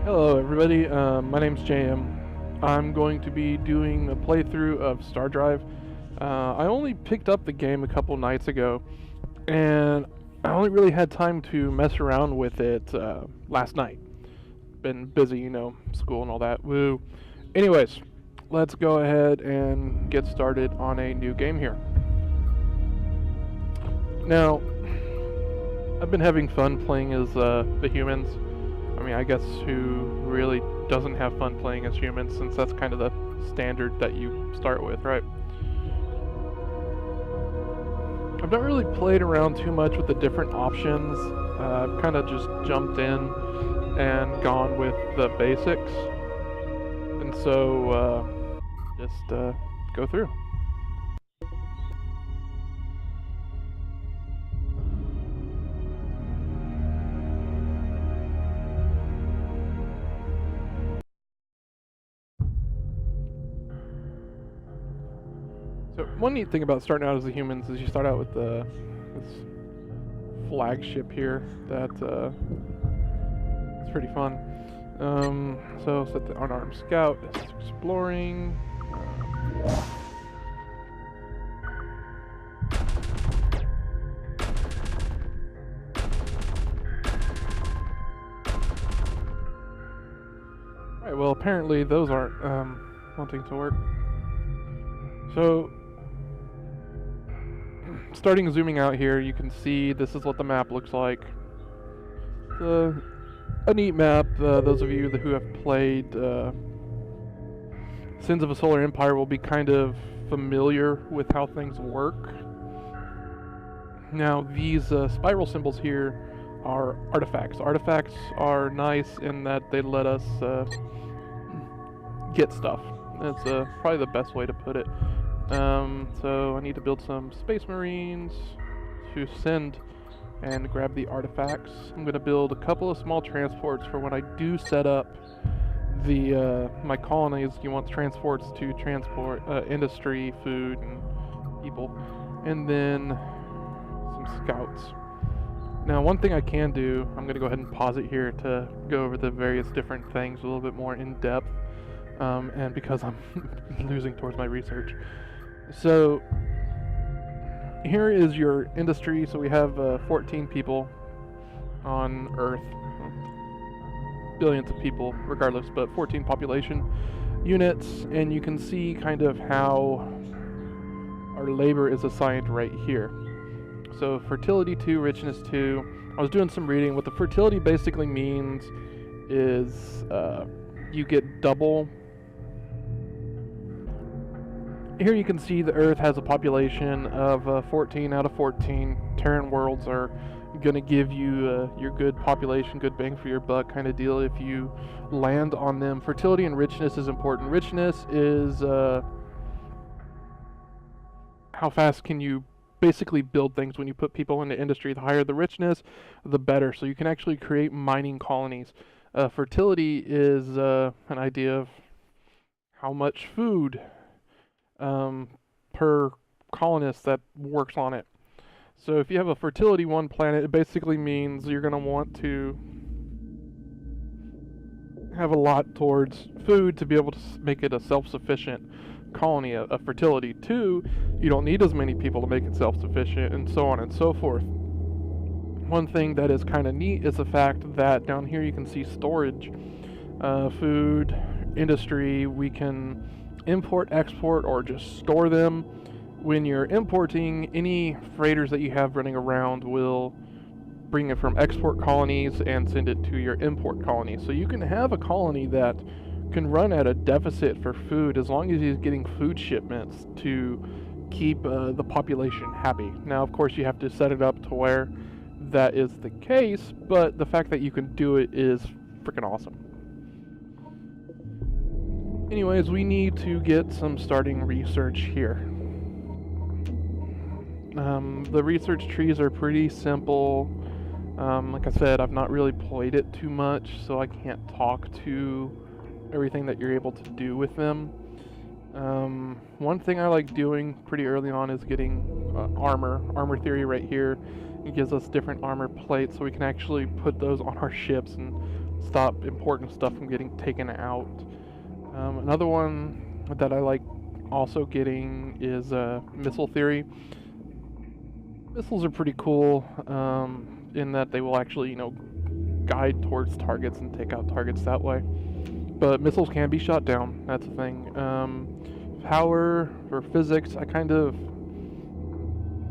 Hello everybody, my name's JM. I'm going to be doing a playthrough of StarDrive. I only picked up the game a couple nights ago, and I only really had time to mess around with it last night. Been busy, school and all that, woo. Anyways, let's go ahead and get started on a new game here. Now, I've been having fun playing as the humans. I mean, I guess who really doesn't have fun playing as humans, since that's kind of the standard that you start with, right? I've not really played around too much with the different options. I've kind of just jumped in and gone with the basics. And so, just go through. So one neat thing about starting out as the humans is you start out with this flagship here that it's pretty fun. So set the unarmed scout, it's exploring. Alright, well apparently those aren't wanting to work. So starting zooming out here, you can see this is what the map looks like. It's a neat map. Those of you who have played Sins of a Solar Empire will be kind of familiar with how things work. Now, these spiral symbols here are artifacts. Artifacts are nice in that they let us get stuff. That's probably the best way to put it. So I need to build some Space Marines to send and grab the artifacts. I'm going to build a couple of small transports for when I do set up the my colonies. You want transports to transport industry, food, and people, and then some scouts. Now, one thing I can do, I'm going to go ahead and pause it here to go over the various different things a little bit more in depth, and because I'm losing towards my research. So here is your industry. So we have 14 people on Earth, billions of people regardless, but 14 population units, and you can see kind of how our labor is assigned right here. So fertility 2, richness 2. I was doing some reading. What the fertility basically means is you get double. Here you can see the Earth has a population of 14 out of 14. Terran worlds are going to give you your good population, good bang for your buck kind of deal if you land on them. Fertility and richness is important. Richness is how fast can you basically build things when you put people into industry. The higher the richness, the better. So you can actually create mining colonies. Fertility is an idea of how much food per colonist that works on it. So if you have a fertility 1 planet, it basically means you're going to want to have a lot towards food to be able to make it a self-sufficient colony. A fertility 2, you don't need as many people to make it self-sufficient, and so on and so forth. One thing that is kind of neat is the fact that down here you can see storage, food, industry. We can import, export, or just store them. When you're importing, any freighters that you have running around will bring it from export colonies and send it to your import colony. So you can have a colony that can run at a deficit for food as long as he's getting food shipments to keep the population happy. Now, of course, you have to set it up to where that is the case, but the fact that you can do it is freaking awesome. Anyways, we need to get some starting research here. The research trees are pretty simple. Like I said, I've not really played it too much, so I can't talk to everything that you're able to do with them. One thing I like doing pretty early on is getting armor theory right here. It gives us different armor plates, so we can actually put those on our ships and stop important stuff from getting taken out. Another one that I like also getting is missile theory. Missiles are pretty cool in that they will actually, you know, guide towards targets and take out targets that way. But missiles can be shot down, that's the thing. Power or physics, I kind of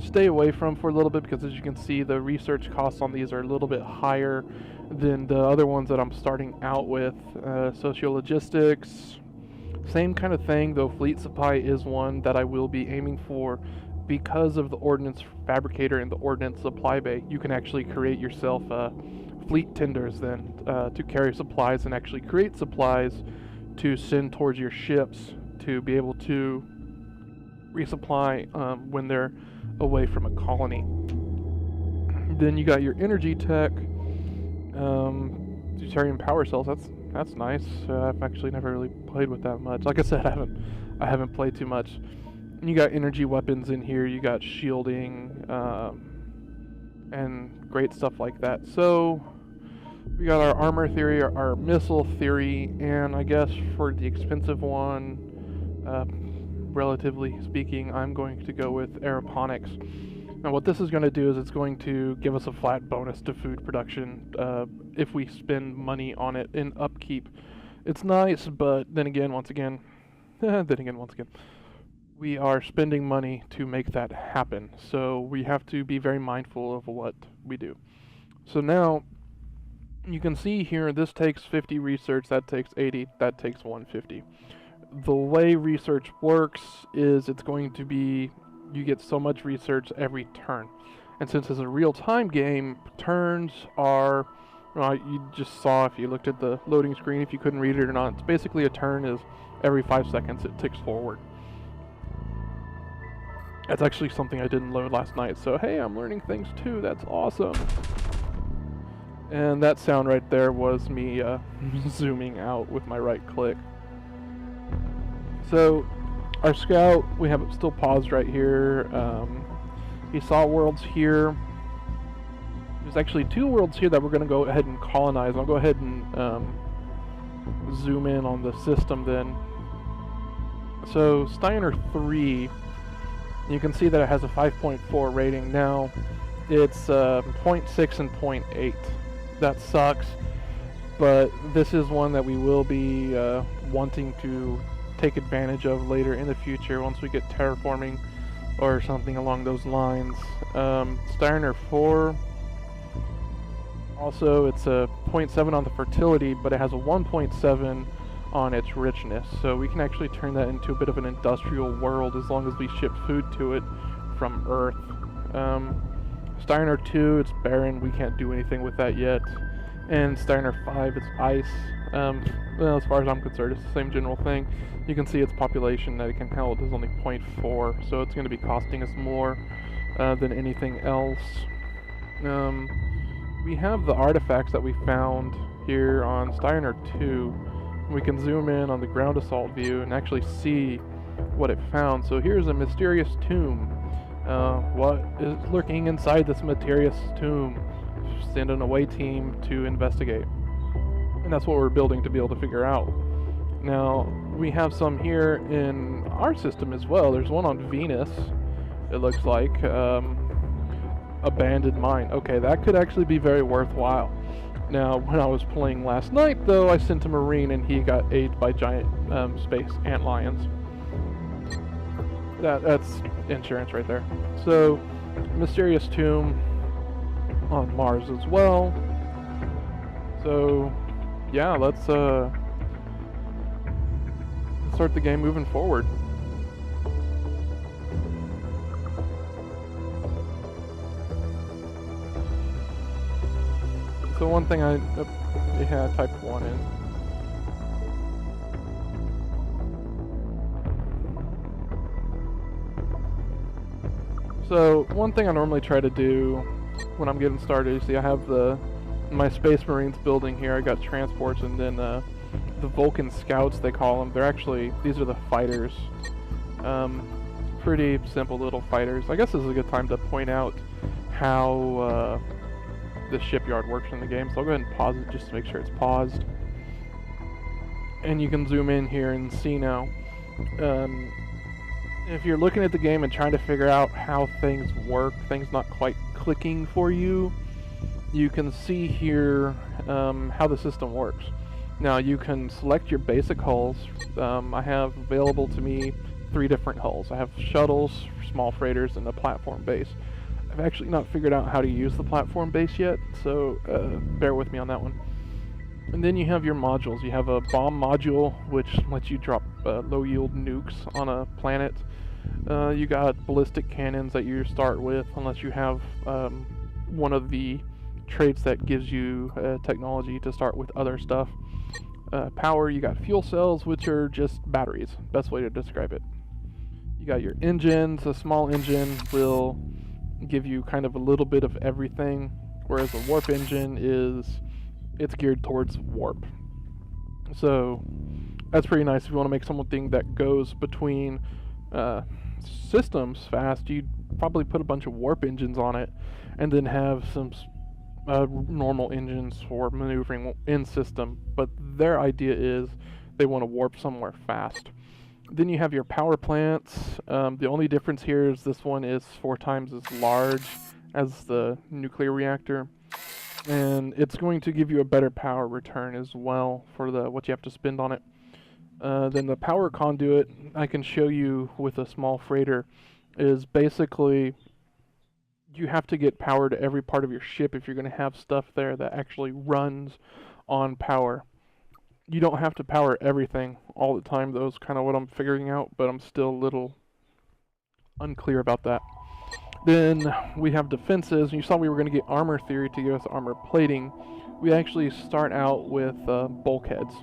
stay away from for a little bit because, as you can see, the research costs on these are a little bit higher than the other ones that I'm starting out with. Sociologistics, same kind of thing, though fleet supply is one that I will be aiming for because of the ordnance fabricator and the ordnance supply bay. You can actually create yourself fleet tenders then to carry supplies and actually create supplies to send towards your ships to be able to resupply when they're away from a colony. Then you got your energy tech, deuterium power cells. That's nice. I've actually never really played with that much. Like I said, I haven't played too much. And you got energy weapons in here. You got shielding and great stuff like that. So we got our armor theory, our missile theory, and I guess for the expensive one, relatively speaking, I'm going to go with aeroponics. Now what this is going to do is it's going to give us a flat bonus to food production if we spend money on it in upkeep. It's nice, but then again, once again, we are spending money to make that happen. So we have to be very mindful of what we do. So now you can see here, this takes 50 research, that takes 80, that takes 150. The way research works is it's going to be, you get so much research every turn. And since it's a real-time game, turns are, well, you just saw if you looked at the loading screen, if you couldn't read it or not, it's basically a turn is every 5 seconds it ticks forward. That's actually something I didn't load last night, so hey, I'm learning things too, that's awesome. And that sound right there was me zooming out with my right click. So, our scout, we have it still paused right here. He saw worlds here. There's actually 2 worlds here that we're going to go ahead and colonize. I'll go ahead and zoom in on the system then. So, Steiner 3, you can see that it has a 5.4 rating. Now, it's 0.6 and 0.8. That sucks, but this is one that we will be wanting to take advantage of later in the future once we get terraforming or something along those lines. Steiner 4, also it's a 0.7 on the fertility, but it has a 1.7 on its richness, so we can actually turn that into a bit of an industrial world as long as we ship food to it from Earth. Steiner 2, it's barren, we can't do anything with that yet. And Steiner 5, it's ice. Well, as far as I'm concerned, it's the same general thing. You can see its population that it can hold is only 0.4, so it's going to be costing us more than anything else. We have the artifacts that we found here on Steiner 2. We can zoom in on the ground assault view and actually see what it found. So here's a mysterious tomb. What is lurking inside this mysterious tomb? Send an away team to investigate. And that's what we're building to be able to figure out. Now, we have some here in our system as well. There's one on Venus, it looks like. Abandoned mine. Okay, that could actually be very worthwhile. Now, when I was playing last night, though, I sent a Marine and he got ate by giant space antlions. That's insurance right there. So, mysterious tomb on Mars as well. So, yeah, let's start the game moving forward. So one thing I typed 1 in. So one thing I normally try to do when I'm getting started, you see I have my Space Marines building here. I got transports, and then the Vulcan Scouts, they call them. They're actually, these are the fighters. Pretty simple little fighters. I guess this is a good time to point out how the shipyard works in the game. So I'll go ahead and pause it just to make sure it's paused. And you can zoom in here and see now. If you're looking at the game and trying to figure out how things work, things not quite clicking for you, you can see here how the system works. Now you can select your basic hulls. I have available to me 3 different hulls. I have shuttles, small freighters, and a platform base. I've actually not figured out how to use the platform base yet, so bear with me on that one. And then you have your modules. You have a bomb module, which lets you drop low-yield nukes on a planet. You got ballistic cannons that you start with, unless you have one of the traits that gives you technology to start with other stuff. Power, you got fuel cells, which are just batteries. Best way to describe it. You got your engines. A small engine will give you kind of a little bit of everything, whereas a warp engine it's geared towards warp. So that's pretty nice. If you want to make something that goes between systems fast, you'd probably put a bunch of warp engines on it and then have some normal engines for maneuvering in system. But their idea is they want to warp somewhere fast. Then you have your power plants. The only difference here is this one is 4 times as large as the nuclear reactor, and it's going to give you a better power return as well for what you have to spend on it. Then the power conduit, I can show you with a small freighter, is basically you have to get power to every part of your ship if you're going to have stuff there that actually runs on power. You don't have to power everything all the time, though, is kind of what I'm figuring out, but I'm still a little unclear about that. Then we have defenses. You saw we were going to get armor theory to give us armor plating. We actually start out with bulkheads.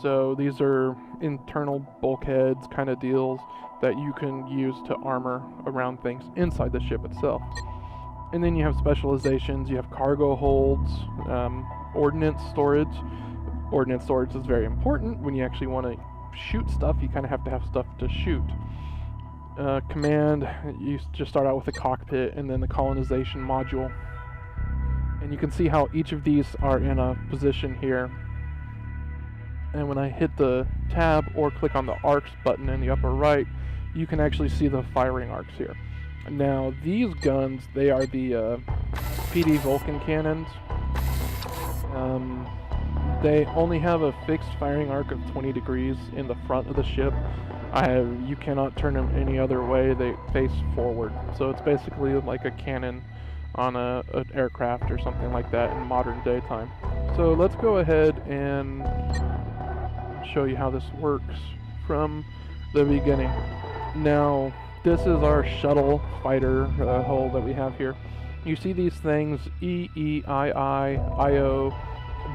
So these are internal bulkheads kind of deals that you can use to armor around things inside the ship itself. And then you have specializations. You have cargo holds, ordnance storage. Ordnance storage is very important. When you actually want to shoot stuff, you kind of have to have stuff to shoot. Command, you just start out with the cockpit and then the colonization module. And you can see how each of these are in a position here. And when I hit the tab or click on the arcs button in the upper right, you can actually see the firing arcs here. Now these guns, they are the PD Vulcan cannons. They only have a fixed firing arc of 20 degrees in the front of the ship. You cannot turn them any other way. They face forward. So it's basically like a cannon on an aircraft or something like that in modern day time. So let's go ahead and show you how this works from the beginning. Now, this is our shuttle fighter hull that we have here. You see these things, E, E, I, O.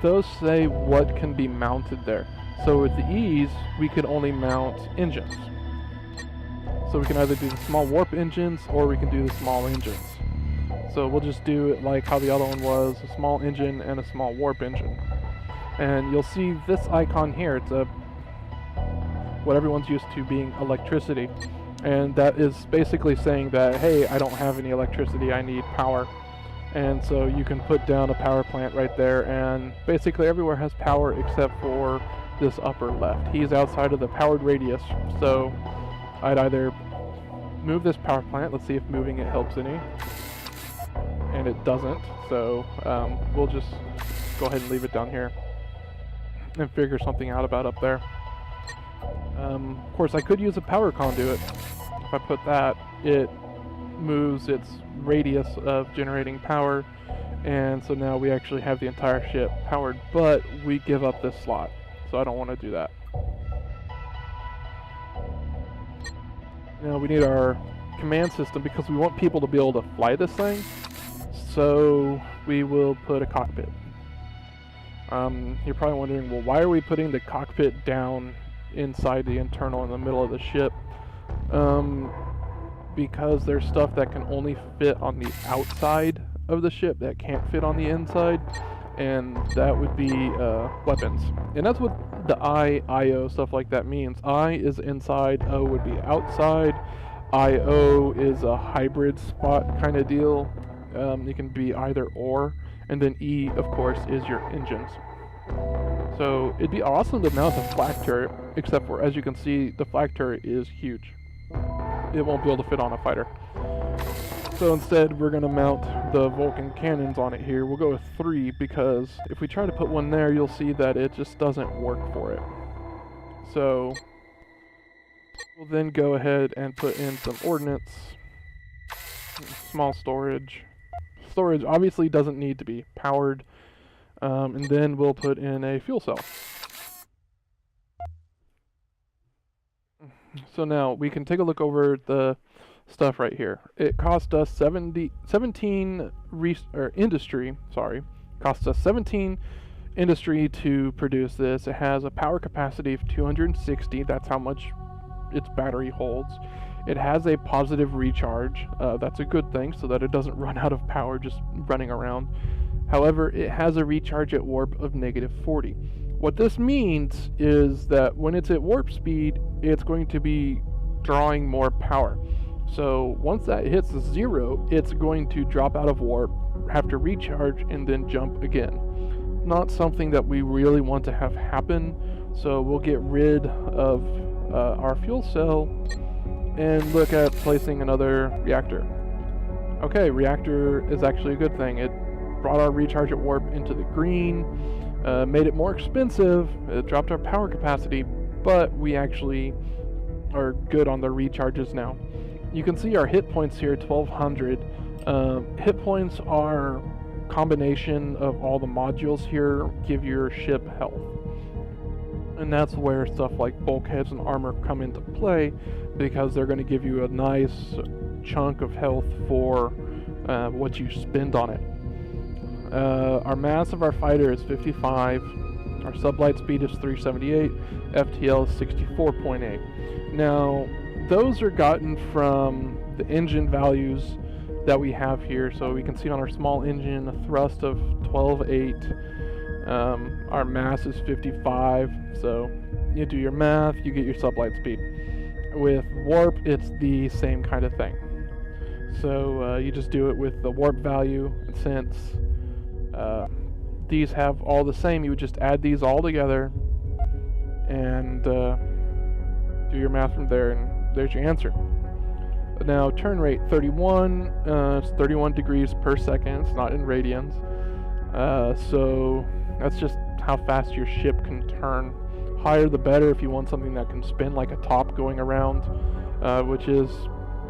Those say what can be mounted there. So with the E's, we could only mount engines. So we can either do the small warp engines or we can do the small engines. So we'll just do it like how the other one was, a small engine and a small warp engine. And you'll see this icon here, it's what everyone's used to being electricity. And that is basically saying that, hey, I don't have any electricity, I need power. And so you can put down a power plant right there, and basically everywhere has power except for this upper left. He's outside of the powered radius, so I'd either move this power plant, let's see if moving it helps any, and it doesn't, so we'll just go ahead and leave it down here and figure something out about up there. Of course, I could use a power conduit. If I put that, it moves its radius of generating power, and so now we actually have the entire ship powered, but we give up this slot, so I don't want to do that. Now we need our command system because we want people to be able to fly this thing, so we will put a cockpit. You're probably wondering, well, why are we putting the cockpit down inside the internal in the middle of the ship? Because there's stuff that can only fit on the outside of the ship that can't fit on the inside, and that would be weapons. And that's what the I/O stuff like that means. I is inside, O would be outside. I/O is a hybrid spot kind of deal. It can be either or, And then E, of course, is your engines. So it'd be awesome to mount a flak turret, except for, as you can see, the flak turret is huge. It won't be able to fit on a fighter. So instead, we're going to mount the Vulcan cannons on it here. We'll go with 3, because if we try to put one there, you'll see that it just doesn't work for it. So we'll then go ahead and put in some ordnance, small storage. Storage obviously doesn't need to be powered. And then we'll put in a fuel cell. So now we can take a look over the stuff right here. It cost us 17 industry to produce this. It has a power capacity of 260. That's how much its battery holds. It has a positive recharge. That's a good thing, so that it doesn't run out of power just running around. However, it has a recharge at warp of -40. What this means is that when it's at warp speed, it's going to be drawing more power. So once that hits 0, it's going to drop out of warp, have to recharge, and then jump again. Not something that we really want to have happen, so we'll get rid of our fuel cell and look at placing another reactor. Okay, reactor is actually a good thing. It brought our recharge at warp into the green, made it more expensive, it dropped our power capacity, but we actually are good on the recharges now. You can see our hit points here, 1200. Hit points are combination of all the modules here give your ship health. And that's where stuff like bulkheads and armor come into play, because they're going to give you a nice chunk of health for what you spend on it. Our mass of our fighter is 55, our sublight speed is 378, FTL is 64.8. Now, those are gotten from the engine values that we have here. So we can see on our small engine a thrust of 12.8. Our mass is 55, so you do your math, you get your sublight speed. With warp, it's the same kind of thing. So you just do it with the warp value, and since these have all the same, you would just add these all together and do your math from there, and there's your answer. Now, turn rate 31, it's 31 degrees per second, it's not in radians. So that's just how fast your ship can turn. Higher the better if you want something that can spin like a top going around, which is,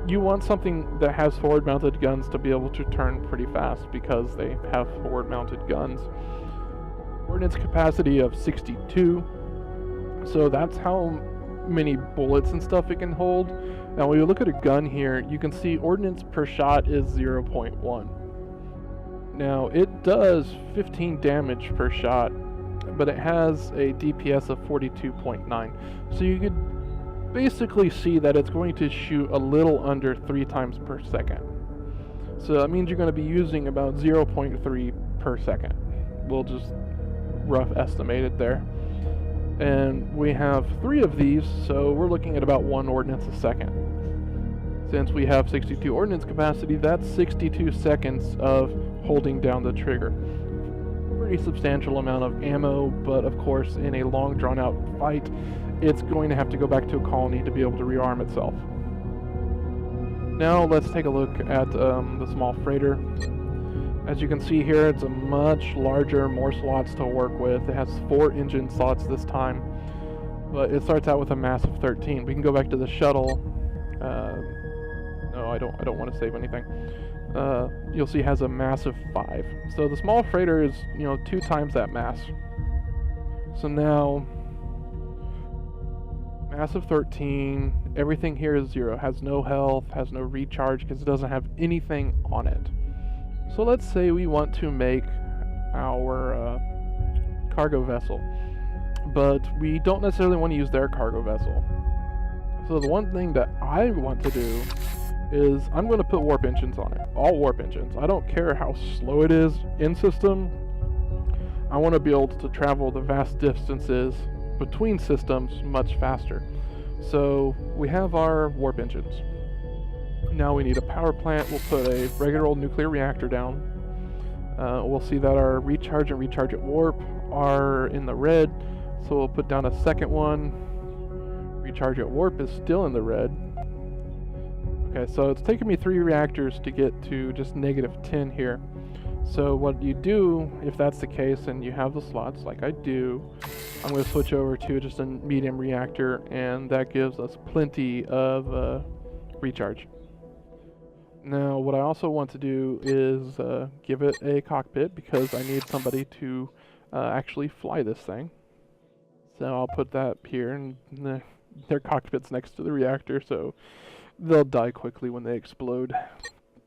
you want something that has forward mounted guns to be able to turn pretty fast because they have forward mounted guns. Ordnance capacity of 62, so that's how many bullets and stuff it can hold. Now when you look at a gun here, you can see ordnance per shot is 0.1. Now it does 15 damage per shot, but it has a DPS of 42.9. So you could basically see that it's going to shoot a little under 3 times per second. So that means you're going to be using about 0.3 per second. We'll just rough estimate it there. And we have 3 of these, so we're looking at about 1 ordnance a second. Since we have 62 ordnance capacity, that's 62 seconds of holding down the trigger. Pretty substantial amount of ammo, but of course in a long drawn out fight, it's going to have to go back to a colony to be able to rearm itself. Now let's take a look at the small freighter. As you can see here, it's a much larger, more slots to work with. It has 4 engine slots this time, but it starts out with a mass of 13. We can go back to the shuttle. No, I don't want to save anything. You'll see it has a mass of 5. So the small freighter is, 2 times that mass. So now, mass of 13, everything here is 0, has no health, has no recharge because it doesn't have anything on it. So let's say we want to make our cargo vessel, but we don't necessarily want to use their cargo vessel. So the one thing that I want to do is I'm going to put warp engines on it, all warp engines. I don't care how slow it is in system. I want to be able to travel the vast distances between systems much faster. So we have our warp engines. Now we need a power plant. We'll put a regular old nuclear reactor down. We'll see that our recharge and recharge at warp are in the red, so we'll put down a second one. Recharge at warp is still in the red. Okay, so it's taken me 3 reactors to get to just -10 here. So what you do, if that's the case and you have the slots like I do, I'm going to switch over to just a medium reactor, and that gives us plenty of recharge. Now what I also want to do is give it a cockpit, because I need somebody to actually fly this thing. So I'll put that here, and their cockpit's next to the reactor, so they'll die quickly when they explode.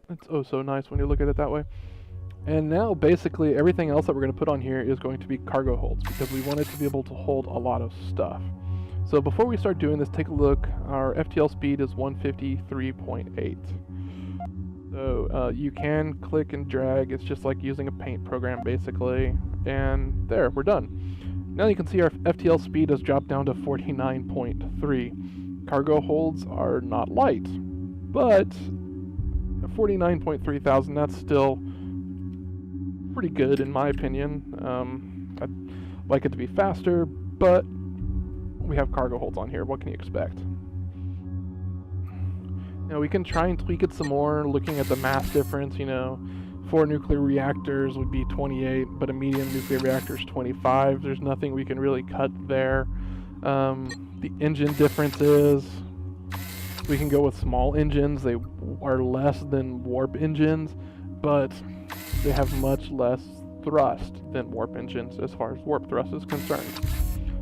It's oh so nice when you look at it that way. And now basically everything else that we're going to put on here is going to be cargo holds, because we want it to be able to hold a lot of stuff. So before we start doing this, take a look. Our FTL speed is 153.8. So you can click and drag. It's just like using a paint program basically. And there, we're done. Now you can see our FTL speed has dropped down to 49.3. Cargo holds are not light, but 49.3 thousand, that's still pretty good in my opinion. I'd like it to be faster, but we have cargo holds on here. What can you expect? Now we can try and tweak it some more, looking at the mass difference. 4 nuclear reactors would be 28, but a medium nuclear reactor is 25. There's nothing we can really cut there. The engine differences, we can go with small engines. They are less than warp engines, but they have much less thrust than warp engines as far as warp thrust is concerned.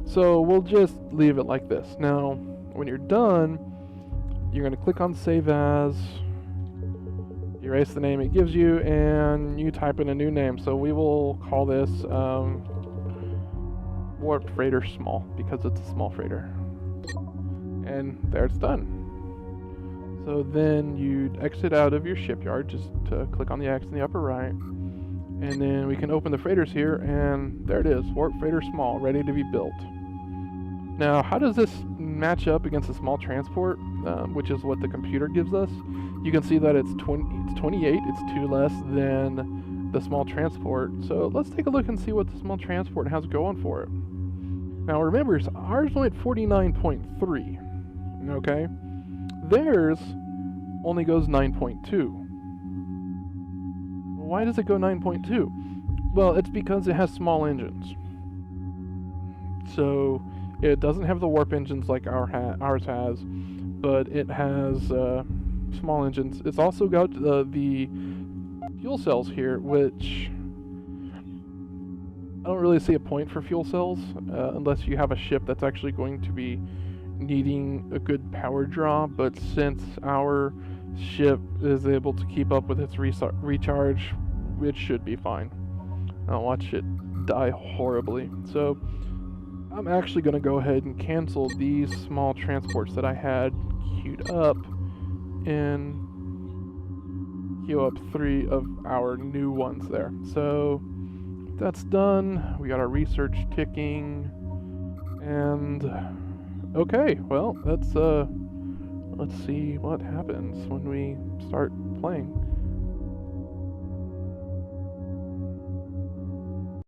So we'll just leave it like this. Now, when you're done, you're going to click on Save As, erase the name it gives you, and you type in a new name. So we will call this Warp Freighter Small, because it's a small freighter. And there, it's done. So then you'd exit out of your shipyard, just to click on the X in the upper right, and then we can open the freighters here, and there it is, Warp Freighter Small, ready to be built. Now, how does this match up against a small transport, which is what the computer gives us? You can see that it's 28, it's 2 less than the small transport. So let's take a look and see what the small transport has going for it. Now remember, ours went 49.3, okay? Theirs only goes 9.2. Why does it go 9.2? Well, it's because it has small engines. So it doesn't have the warp engines like ours has, but it has small engines. It's also got the fuel cells here, which I don't really see a point for fuel cells unless you have a ship that's actually going to be needing a good power draw. But since our ship is able to keep up with its recharge, it should be fine. I'll watch it die horribly. So I'm actually going to go ahead and cancel these small transports that I had queued up and queue up 3 of our new ones there. So that's done. We got our research ticking, and okay, well, let's see what happens when we start playing.